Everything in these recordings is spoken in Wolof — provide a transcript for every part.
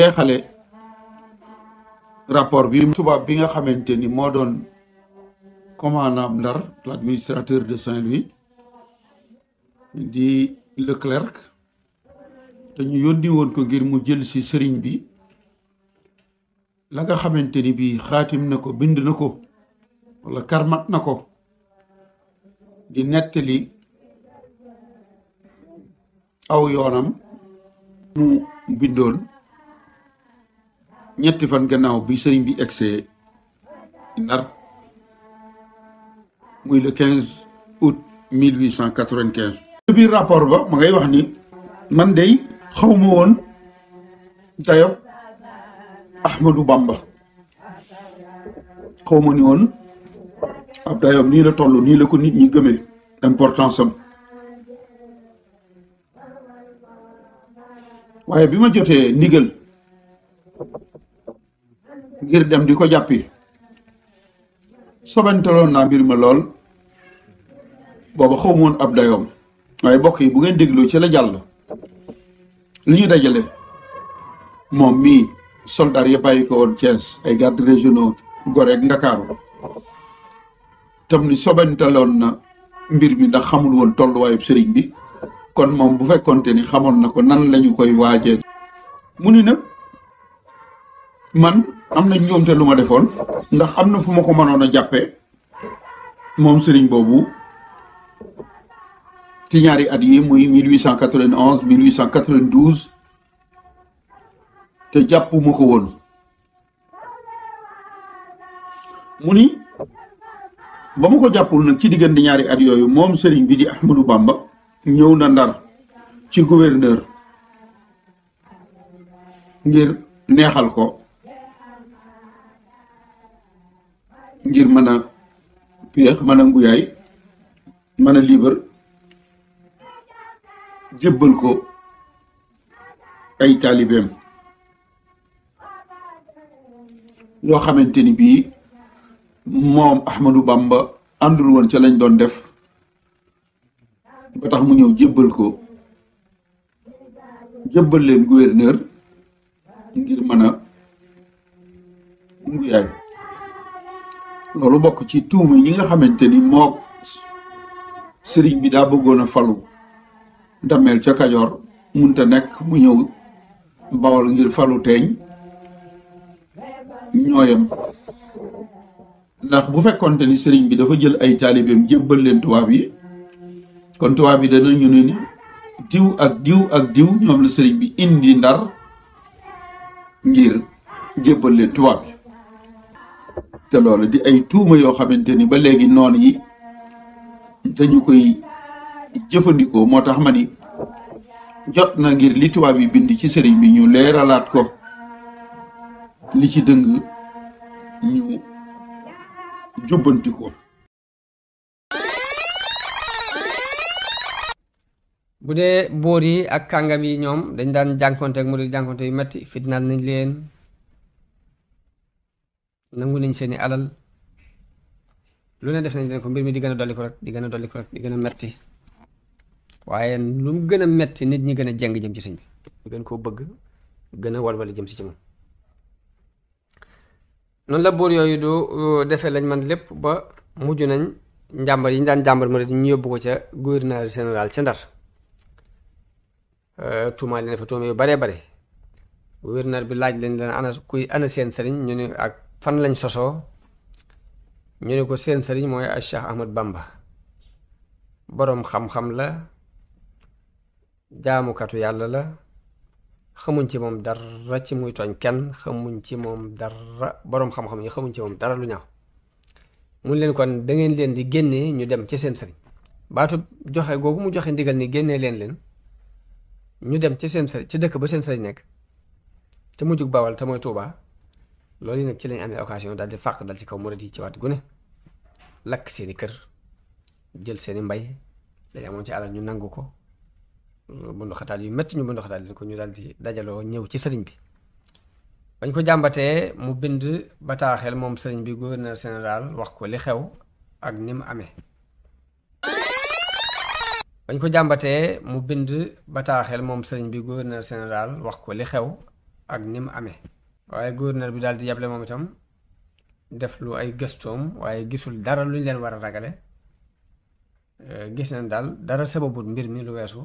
jeexale rapport bi tubaab bi nga xamante ni moo doon commandant Ndar l'administrateur de Saint-Louis di Leclerc te ñu yónni woon ko ngir mu jël si sëriñ bi la nga xamante ni bii xaatim na ko bind na ko wala karmat na ko di nettali aw yoonam mu bindoon ñetti fan gannaaw bi sëriñ bi egsee Ndar muy le 15 août 1895. ci biir rapport ba ma ngay wax ni man dey xawma woon dayob Ahmadou Bamba xawma ni woon ab dayob nii la toll nii la ko nit ñi gëmee importance am waaye bi ma jotee ndigal ngir dem di ko jàppi sobantaloon naa mbir ma lool booba xaw ma woon ab dayoom waaye bokk yi bu ngeen dégloo ci la jàll li ñu dajale moom mii soldat ya bàyyi ko woon Thiès ay gardes régionaux Gorée ak Ndakaaru tam ni sobantaloon na mbir mi ndax xamul woon tolluwaayu sëriñ bi kon moom bu fekkonte ni xamoon na ko nan lañu koy waajee mu ni nag man am na njuumte lu ma defoon ndax am na fu ma ko mënoon a jàppee moom sëriñ boobu ci ñaari at yi muy 1891 1892 te jàpp mu ko woon mu ni ba ma ko jàppul nag ci diggante ñaari at yooyu moom sëriñ bi di Ahmadou Bamba ñëw na Ndar ci gouverneur ngir neexal ko ngir mën a péex mën a nguyaay mën a liibar jébbal ko ay taalibeem yoo xamante ni bii moom Ahmadou Bamba àndul woon ca lañ doon def ba tax mu ñëw jébbal leen gouverneur ngir mën a nguyaay loolu bokk ci tuuma yi nga xamante ni moo sëriñ bi daa bëggoon a falu dameel ca Kajoor munta nekk mu ñëw Bawol ngir falu teeñ ñooyam ndax bu fekkonte ni sëriñ bi dafa jël ay taalibeem jébbal leen tubaab yi kon tubaab yi danañu ne ni diw ak diw ak diw ñoom la sëriñ bi indi Ndar ngir jébbal leen tubaab yi te loolu di ay tuuma yoo xamante ni ba léegi noonu yi dañu koy jëfandikoo moo tax ma ni jot na ngir li tubaab yi bind ci sëriñ bi ñu leeralaat ko li ci dëng ñu jubbanti ko. bu dee boor yi ak kàngam yi ñoom dañ daan jànkonte ak murid jànkonte yu metti fitnaal nañ leen nangu nañ seeni alal lu ne def nañ leen ko mbir mi di gën a dolli ko rek di gën a dolli ko rek di gën a metti waaye lu mu gën a metti nit ñi gën a jeng jëm ci sëñ bi ñu gën koo bëgg gën a walwali jëm si ci moom noonu la boor yooyu du defee lañ man lépp ba mujj nañ njàmbar yi ñu daan jàmbar murid ñu yóbbu ko ca gouverneur général ca Ndar tuumaal leen fa tuuma yu baree bare gouverneur bi laaj leen ana seen sëriñ ñu ne ak fan lañ sosoo ñu ne ko seen sëriñ mooy ay Cheikh Ahmad Bamba boroom xam-xam la jaamukatu yàlla la xamuñ ci moom dara ci muy tooñ kenn xamuñ ci moom dara boroom xam-xam yi xamuñ ci moom dara lu ñaaw mun leen kon da ngeen leen di génnee ñu dem ci seen sëriñ baatu joxe googu mu joxe ndigal ni génnee leen ñu dem ci seen sëriñ ci dëkk ba seen sëriñ nekk te mujjug Bawal te mooy Touba loolu yi nag ci lañ amee occasion daal di fàq dal ci kaw murid yi ci waat gu ne lakk seeni kër jël seeni mbay dañ amoon ci alal ñu nangu ko bundu xataal yu métti ñu bundu xataal leen ko ñu daal di dajaloo ñëw ci sëriñ bi bañ ko jàmbatee mu bind bataaxel moom sëriñ bi gouverneur général wax ko li xew ak ni mu amee bañ ko jàmbatee mu bind bataaxel moom sëriñ bi gouverneur général wax ko li xew ak ni mu amee. waaye gouverneur bi daal di yable moom itam def lu ay gëstoom waaye gisul dara luñ leen war a ragale. Gis nañ daal dara sababut mbir mi lu weesu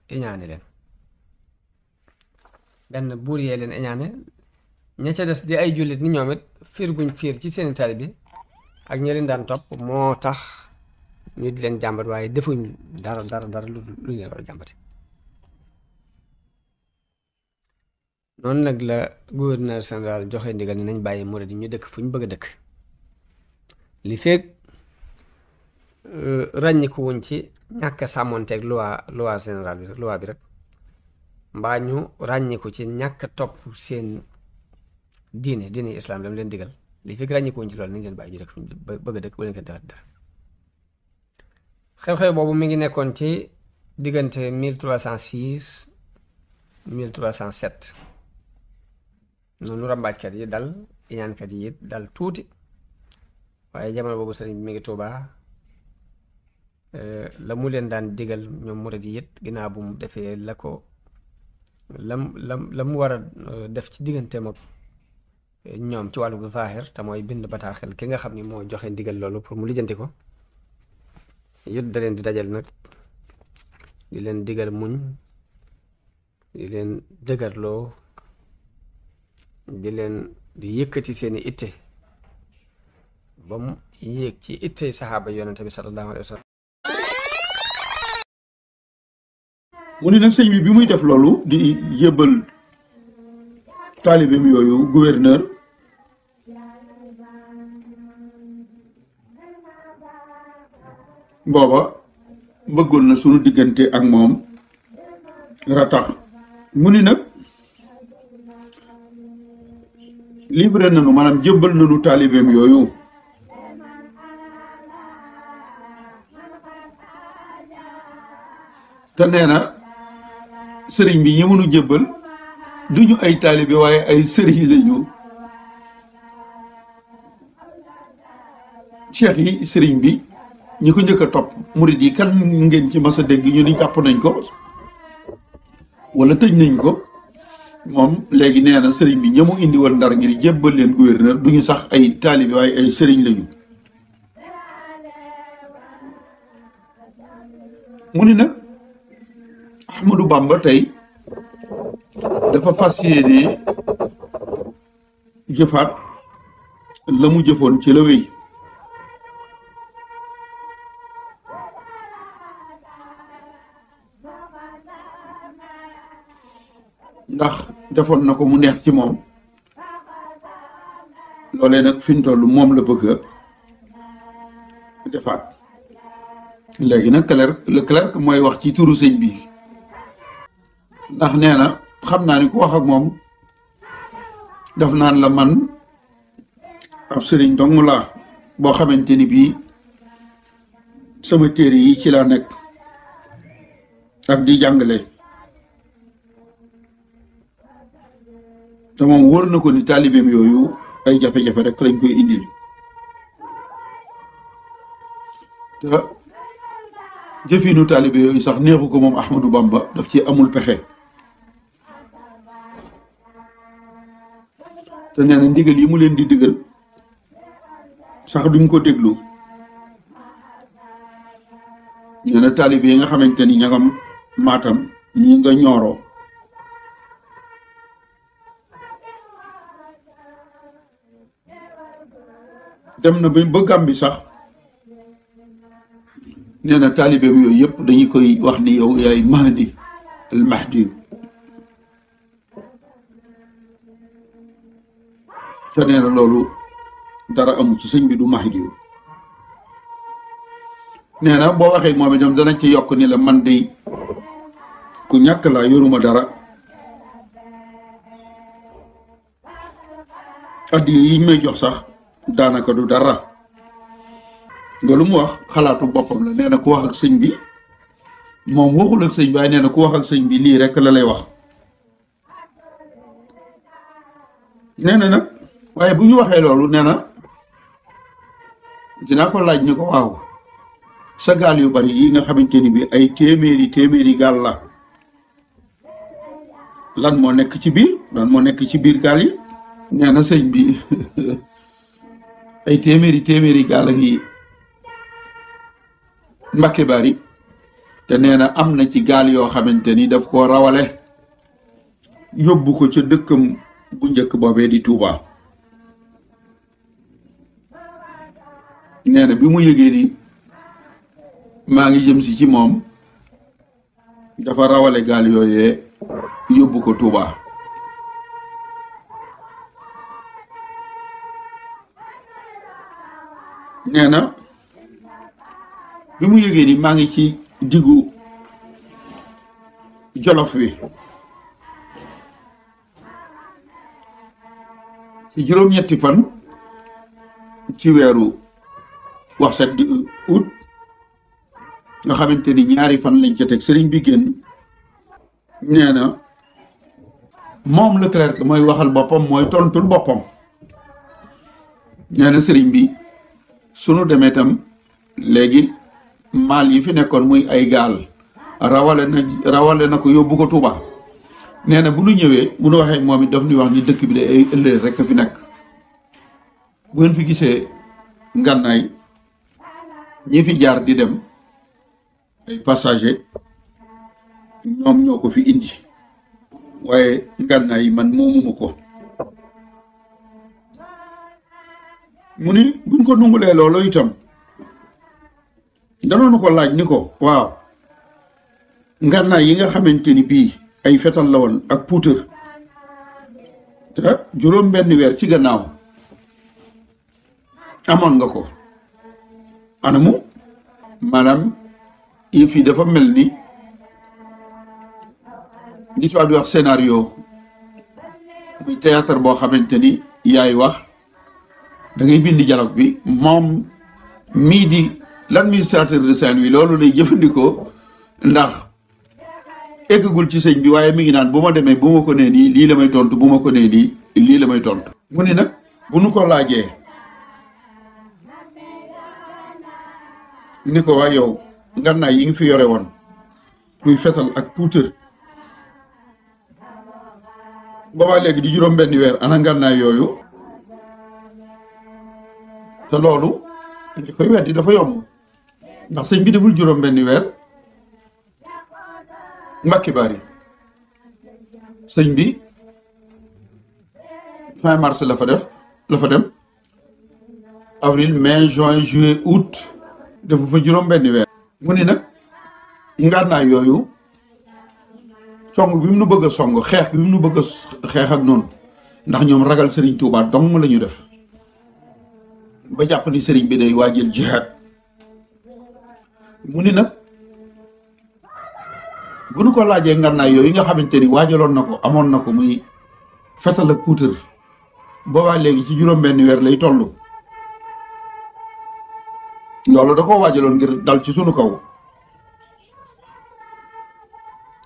iñaane leen. benn buur yee leen iñaane ña ca des di ay jullit ni ñoom it fiir guñ fiir ci seeni taalibe bi ak ñi leen daan topp moo tax ñu di leen jàmbat waaye defuñ dara lu leen war a jàmbate. noonu nag la gouverneur général joxe ndigal ni nañ bàyyi murid yi ñu dëkk fu ñu bëgg a dëkk li feeg ràññiku wuñ ci ñàkk a sàmmonteeg loi général bi rek loi bi rek mbaa ñu ràññiku ci ñàkk a topp seen diine islam dam leen digal li feeg ràññiku wuñ ci loolu nañ leen bàyyi ñu dëkk fu ñu bëgg a dëkk bu leen ko defat dara. xew-xew boobu mi ngi nekkoon ci diggante 1306 1307 noonu rambaajkat yi dal iñaankat yi it dal tuuti waaye jamono boobu sëriñ bi mi ngi Tuubaa la mu leen daan digal ñoom murid yi it ginnaaw bu mu defee la ko la mu war a def ci digganteem ak ñoom ci wàllu zaahir te mooy bind bataaxel ki nga xam ni moo joxe ndigal loolu pour mu lijjanti ko yit da leen di dajal nag di leen digal muñ di leen dëgërloo di leen di yëkkati seeni itte ba mu yéeg ci itte saxaaba yonente bi sallallahu alayhi wa sallam. mu ni nag sëñ bi muy def loolu di jébbal taalibeem yooyu gouverneur booba bëggoon na sunu diggante ak moom ratax mu ni nag livré nañu maanaam jébbal nañu taalibeem yooyu te nee na sëriñ bi ñi mënu jébbal duñu ay taalibe waaye ay sëriñ lañu cheikh yi sëriñ bi ñi ko njëkk a topp murid yi kan ngeen ci mas a dégg ñu ni jàpp nañ ko wala tëj nañ ko moom léegi nee na sëriñ bi ñamu indi woon Ndar ngir jébbal leen gouverneur duñu sax ay taalibe waaye ay sëriñ lañu. mu ni nag Ahmadou Bamba tey dafa fas yéene jëfaat la mu jëfoon ci la wéy ndax defoon na ko mu neex ci moom loolee nag fi ñu toll moom la bëgg a defaat léegi nag le clerc mooy wax ci turu sëñ bi ndax nee na xam naa ni ku wax ak moom daf naan la man ab sëriñ dong laa boo xamante ni bii sama téere yi ci laa nekk ak di jàngale te moom wóor na ko ni taalibeem yooyu ay jafe-jafe rek lañ koy indil te jëfinu taalibe yooyu sax neexu ko moom Ahmadou Bamba daf ci amul pexe te nee na ndigal yi mu leen di digal sax duñ ko déglu nee na taalibe yi nga xamante ni ña nga Maatam ñi nga Ñooro dem na ba Gàmbi sax nee na taalibeem yooyu yëpp dañu koy wax ni yow yaay Mahdi al Mahdi te nee na loolu dara amu ci sëñ bi du Mahdi yu nee na boo waxee moom itam danañ ci yokk ni la man de ku ñàkk laa yoruma dara addi yi may jox sax daanaka du dara loolu mu wax xalaatu boppam la nee na ku wax ak sëñ bi moom waxul ak sëñ bi waaye nee na ku wax ak sëñ bi lii rek la lay wax nee na nag waaye bu ñu waxee loolu nee na dinaa ko laaj ni ko waaw sa gaal yu bari yi nga xamante ni bi ay téeméeri gaal la lan moo nekk ci biir gaal yi. nee na sëñ bi ay téeméeri gaal a ngi Mbàkke Bari te nee na am na ci gaal yoo xamante ni daf koo rawale yóbbu ko ca dëkkam bu njëkk boobee di Touba. nee na bi mu yëgee ni maa ngi jëm si ci moom dafa rawale gaal yooyee yóbbu ko Touba. nee na bi mu yëgee ni maa ngi ci diggu Jolof wi ci juróom-ñetti fan ci weeru wax set di août nga xamante ni ñaari fan lañ ca teg sëriñ bi génn. nee na moom Leclerc mooy waxal boppam mooy tontul boppam. nee na sëriñ bi sunu demee tam léegi maal yi fi nekkoon muy ay gaal rawale na ko yóbbu ko Touba. nee na bu nu ñëwee bu nu waxee moom it daf ñuy wax ni dëkk bi de ay ëllëg rek fi nekk bu ngeen fi gisee ngànnaay ñi fi jaar di dem ay passager ñoom ñoo ko fi indi waaye ngànnaay yi man moomuma ko. mu ni buñ ko nungulee loolu itam danoonu ko laaj ni ko waaw ngànnaay yi nga xamante ni bii ay fetal la woon ak puutar te juróom benn weer ci gannaaw amoon nga ko anamu maanaam yëf yi dafa mel ni li tubaab di wax scénario muy théâtre boo xamante ni yaay wax da ngay bind dialogue bi moom mii di l'administrateur de Saint-Louis loolu lay jëfandikoo ndax eggagul ci sëñ bi waaye mi ngi naan bu ma demee bu ma ko nee nii lii la may tontu bu ma ko nee nii lii la may tontu. mu ni nag bu nu ko laajee ni ko waa yow ngànnaay yi nga fi yore woon muy fetal ak puutar boobaa léegi di juróom benn weer ana ngànnaay yooyu. te loolu li koy weddi dafa yomb ndax sëñ bi deful juróom benn weer Mbàkke Bari sëñ bi fin mars la fa dem avril mai juin juillet août defu fa juróom benn weer. mu ni nag ngànnaay yooyu song bi mu nu bëgg a song xeex bi mu nu bëgg a xeex ak noonu ndax ñoom ragal Sëriñ Tuubaa dong la ñu def ba jàpp ni sëriñ bi day waajal jihaad. mu ni nag bu nu ko laajee ngànnaay yooyu nga xamante ni waajaloon na ko amoon na ko muy fetal ak puutar boobaa léegi ci juróom benn weer lay toll. loolu da koo waajaloon ngir dal ci sunu kaw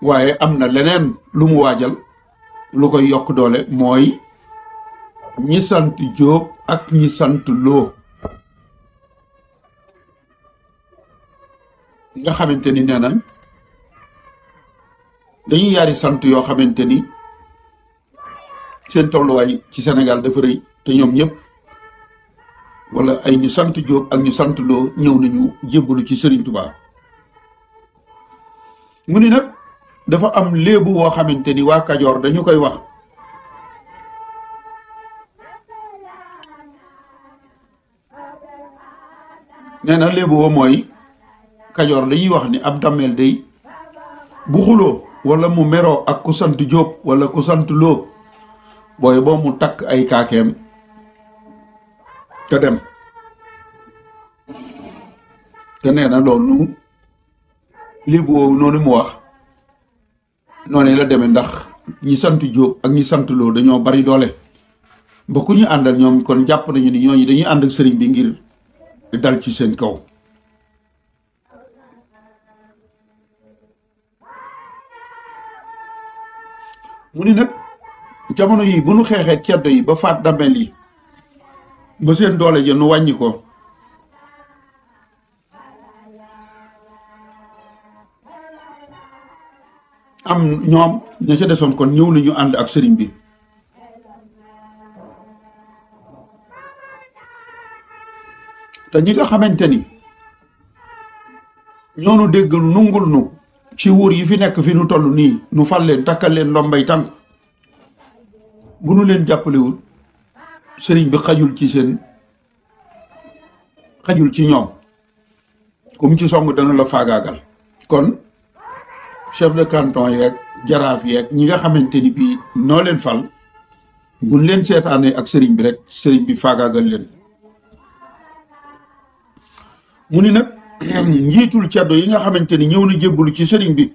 waaye am na leneen lu mu waajal lu koy yokk doole mooy ñi sant Jóob ak ñi sant Loo nga xamante ni nee nañ dañuy yaari sant yoo xamante ni seen tolluwaay ci Sénégal dafa rëy te ñoom ñëpp wala ay ñu sant Jóob ak ñu sant Loo ñëw nañu jébbalu ci Sëriñ Tuubaa. mu ni nag dafa am léebu woo xamante ni waa Kajoor dañu koy wax nee na léebu woo mooy Kajoor dañuy wax ni ab dammeel day bu xuloo wala mu meroo ak ku sant Jóob wala ku sant Loo booy boo mu takk ay kaakeem te dem. te nee na loolu léebu woowu noonu mu wax noonu la demee ndax ñi sant Jóob ak ñi sant Loo dañoo bari doole ba ku ñu àndal ñoom kon jàpp nañu ni ñooñu dañuy ànd ak sëriñ bi ngir dal ci seen kaw. mu ni nag jamono yi bu nu xeexee ceddo yi ba faat dammel yi ba seen doole ja nu wàññi ko am ñoom ña ca desoon kon ñëw nañu ànd ak sëriñ bi te ñi nga xamante ni ñoonu dégg nungul nu ci wuur yi fi nekk fi nu toll nii nu fal leen takkal leen ndombay tànk bu nu leen jàppalewul sëriñ bi xajul ci ñoom comme ci song dana la faagaagal kon chef de canton yeeg jaraaf yeeg ñi nga xamante ni bii noo leen fal buñ leen seetaanee ak sëriñ bi rek sëriñ bi faagaagal leen mu ni nag njiitul ceddo yi nga xamante ni ñëw na jébbalu ci sëriñ bi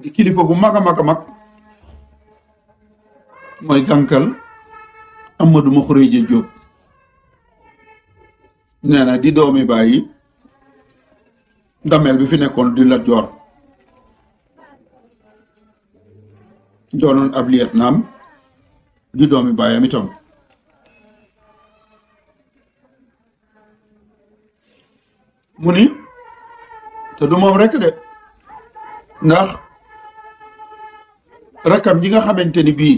di kilifa gu mag a mag a mag mooy gànkal Amadou ma Xureeje Jóob nee na di doomi bàyyi dameel bi fi nekkoon di Lat Joor doonoon ab lieutenant di doomi bàyyam itam mu ni te du moom rekk de ndax rakkam ji nga xamante ni bii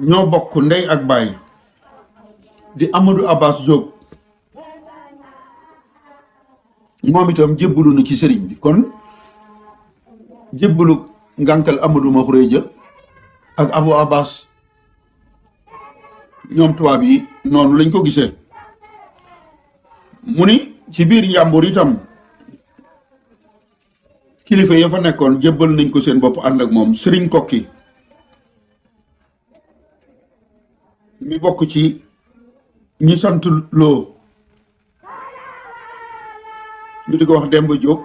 ñoo bokk ndey ak baay di Amadou Abbas Diop moom itam jébbalu na ci sëriñ bi kon jébbalu ngànkal Amadou ma Xureeja ak Abou Abbas ñoom tubaab yi noonu lañ ko gisee mu ni ci biir njàmbur itam kilifa ya fa nekkoon jébbal nañ ko seen bopp ànd ak moom sëriñ kokki mi bokk ci ñi sant loo ñu di ko wax Demba Diop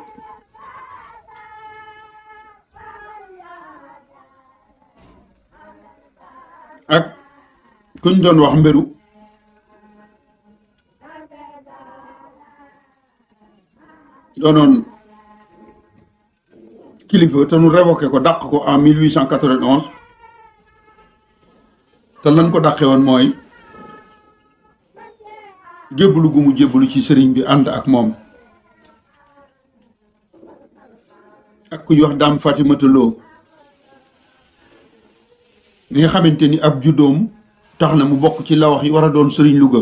ak kuñ doon wax Mbéru doonoon kilifa te nu révoqué ko dàq ko en 1891 te lan ko dàqe woon mooy jébbalu gu mu jébbalu ci sëriñ bi ànd ak moom ak ku ñu wax Daam Fatimata Lo li nga xamante ni ab juddoom tax na mu bokk ci la wax yi war a doon sëriñ Louga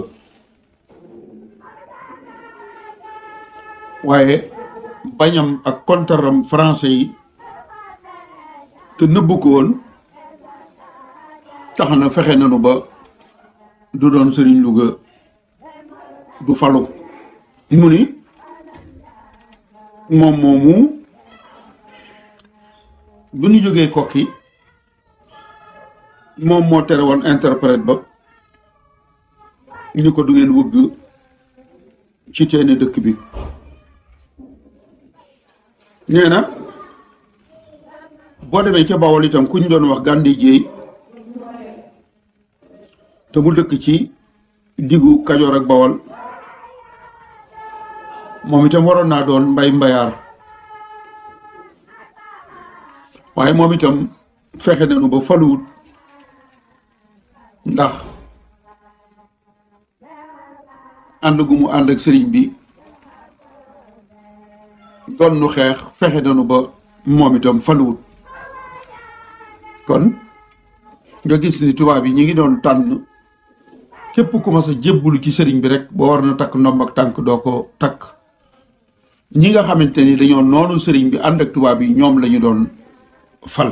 waaye bañam ak kontaram français yi te nëbbu ko woon tax na fexe nanu ba du doon sëriñ Louga du falu mu ni moom moomu bu ñu jógee kokki moom moo tere woon interprète ba ñu ko du ngeen wëgg ci teeni dëkk bi nee na boo demee ca Bawol itam ku ñu doon wax Gàndi Jéey te mu dëkk ci diggu Kajoor ak Bawol moom itam waroon naa doon mbay mbayaar waaye moom itam fexe nañu ba faluwut ndax ànd gu mu ànd ak sëriñ bi doon nu xeex fexe nañu ba moom itam faluwut kon nga gis ni tubaab yi ñi ngi doon tànn képp ku mas a jébbulu ci sëriñ bi rek boo war na takk ndomb ak tànk doo ko takk ñi nga xamante ni dañoo noonu sëriñ bi ànd ak tubaab yi ñoom lañu doon fal